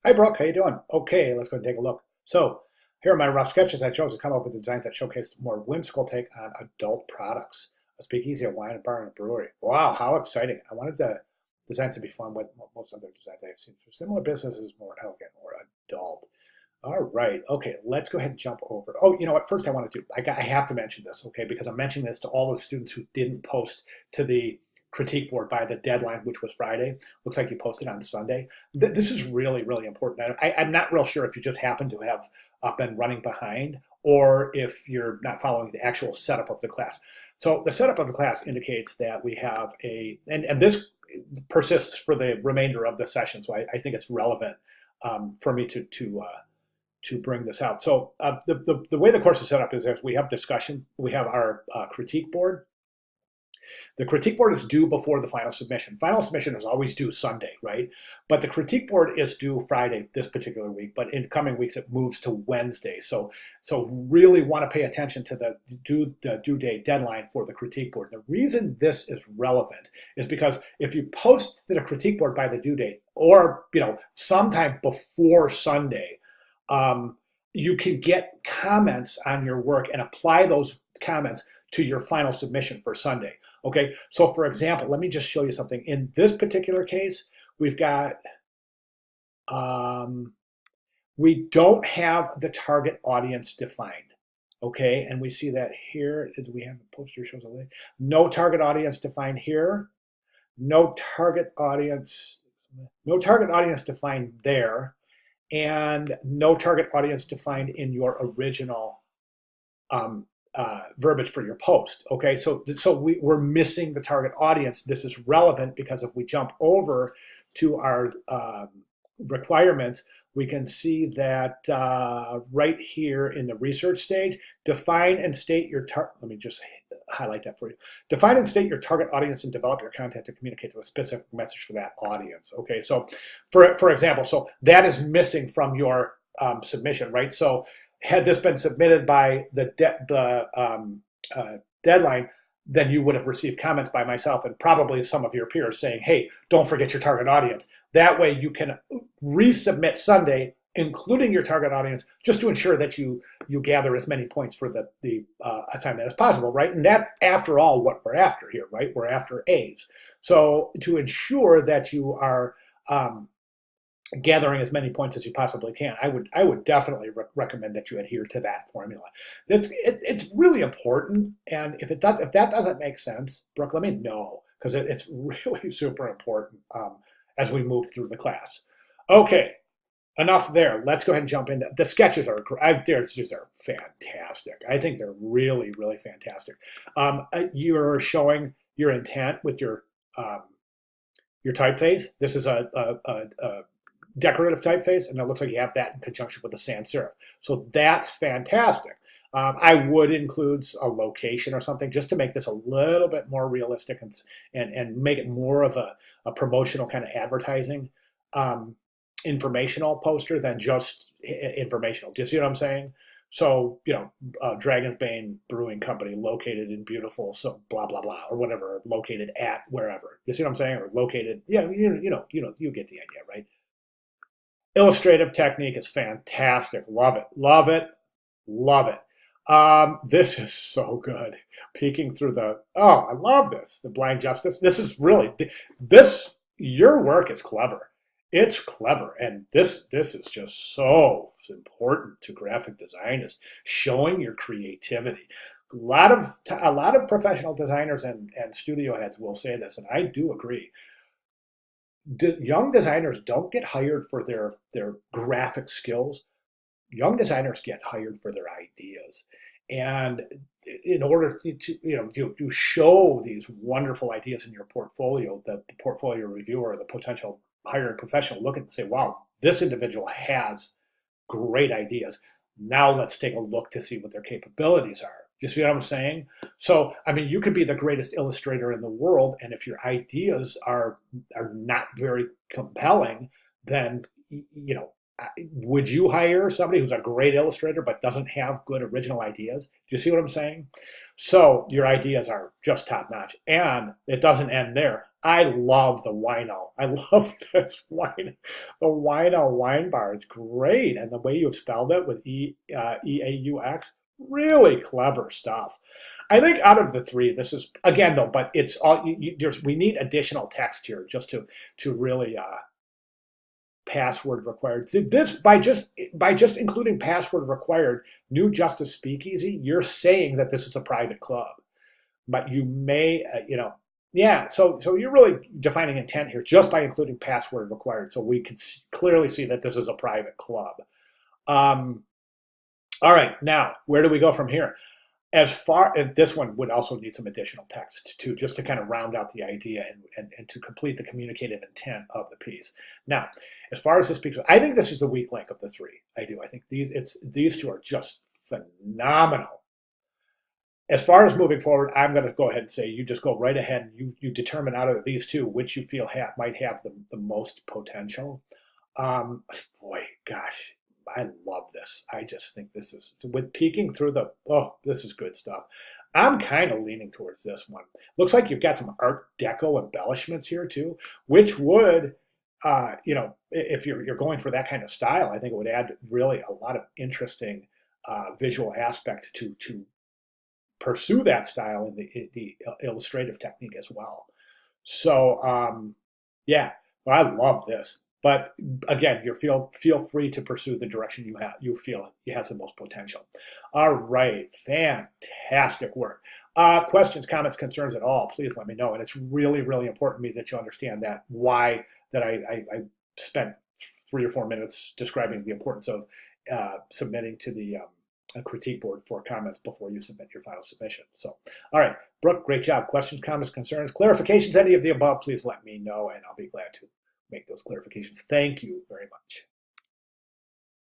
Hi, Brooke. How you doing? Okay, let's go and take a look. So here are my rough sketches I chose to come up with designs that showcase a more whimsical take on adult products. A speakeasy, a wine, a bar, and a brewery. Wow, how exciting. I wanted the designs to be fun with most other designs I have seen for similar businesses, more elegant, more adult. All right. Okay, let's go ahead and jump over. Oh, you know what? First, I want to do, I have to mention this, okay, because I'm mentioning this to all the students who didn't post to the critique board by the deadline, which was Friday. Looks like you posted on Sunday. This is really, really important. I'm not real sure if you just happen to have been running behind or if you're not following the actual setup of the class. So the setup of the class indicates that we have and this persists for the remainder of the session, so I think it's relevant for me to bring this out. So the way the course is set up is as we have discussion, we have our critique board. The critique board is due before the final submission. Final submission is always due Sunday, right? But the critique board is due Friday this particular week, but in coming weeks it moves to Wednesday. So really want to pay attention to the due date deadline for the critique board. The reason this is relevant is because if you post to the critique board by the due date or sometime before Sunday, you can get comments on your work and apply those comments to your final submission for Sunday. Okay, so for example, let me just show you something. In this particular case, we've got, we don't have the target audience defined. Okay, and we see that here. Do we have a poster shows a link? No target audience defined here. No target audience defined there. And no target audience defined in your original verbiage for your post. Okay, so we're missing the target audience. This is relevant because if we jump over to our requirements, we can see that right here in the research stage, define and state your let me just highlight that for you. Define and state your target audience and develop your content to communicate to a specific message for that audience. Okay, so for example, so that is missing from your submission, right? So had this been submitted by the deadline, then you would have received comments by myself and probably some of your peers saying, hey, don't forget your target audience. That way you can resubmit Sunday, including your target audience, just to ensure that you gather as many points for the assignment as possible, right? And that's, after all, what we're after here, right? We're after A's. So to ensure that you are gathering as many points as you possibly can, I would definitely recommend that you adhere to that formula. It's really important, and if that doesn't make sense, Brooke, let me know, because it's really super important as we move through the class. Okay, enough there. Let's go ahead and jump into the sketches. These are fantastic. I think they're really, really fantastic. You're showing your intent with your typeface. This is a decorative typeface, and it looks like you have that in conjunction with the sans serif. So that's fantastic. I would include a location or something just to make this a little bit more realistic and make it more of a promotional kind of advertising informational poster than just informational. Do you see what I'm saying? So, Dragon's Bane Brewing Company located in beautiful, so blah, blah, blah, or whatever, located at wherever. You see what I'm saying? Or located, you get the idea, right? Illustrative technique is fantastic. Love it, love it, love it. This is so good. Peeking through I love this. The blind justice. This is really, your work is clever. It's clever, and this is just so important to graphic design, is showing your creativity. A lot of professional designers and studio heads will say this, and I do agree. Young designers don't get hired for their graphic skills. Young designers get hired for their ideas. And in order to you show these wonderful ideas in your portfolio, the portfolio reviewer, the potential hiring professional look at and say, wow, this individual has great ideas. Now let's take a look to see what their capabilities are. You see what I'm saying? So, I mean, you could be the greatest illustrator in the world, and if your ideas are not very compelling, then, would you hire somebody who's a great illustrator but doesn't have good original ideas? Do you see what I'm saying? So your ideas are just top notch, and it doesn't end there. I love the wino. I love this wine. The wino wine bar. It's great. And the way you've spelled it with E-A-U-X, really clever stuff. I think out of the three, this is, again, though, but it's all, we need additional text here just to really password required. See, this, by just including password required, New Justice Speakeasy, you're saying that this is a private club, but you may, yeah. So you're really defining intent here just by including password required. So we can clearly see that this is a private club. All right, now where do we go from here? As far as this one would also need some additional text to just to kind of round out the idea and to complete the communicative intent of the piece. Now, as far as this piece, I think this is the weak link of the three. I do. I think these two are just phenomenal. As far as moving forward, I'm going to go ahead and say you just go right ahead and you determine out of these two which you feel might have the most potential. Boy, gosh, I love this. I just think this is, with peeking through this is good stuff. I'm kind of leaning towards this one. Looks like you've got some Art Deco embellishments here too, which would, if you're going for that kind of style, I think it would add really a lot of interesting visual aspect to pursue that style in the illustrative technique as well. So yeah, but I love this. But again, you feel free to pursue the direction you feel you have the most potential. All right, fantastic work. Questions, comments, concerns at all? Please let me know. And it's really, really important to me that you understand that why that I spent 3 or 4 minutes describing the importance of submitting to the critique board for comments before you submit your final submission. So, all right, Brooke, great job. Questions, comments, concerns, clarifications, any of the above, please let me know, and I'll be glad to make those clarifications. Thank you very much.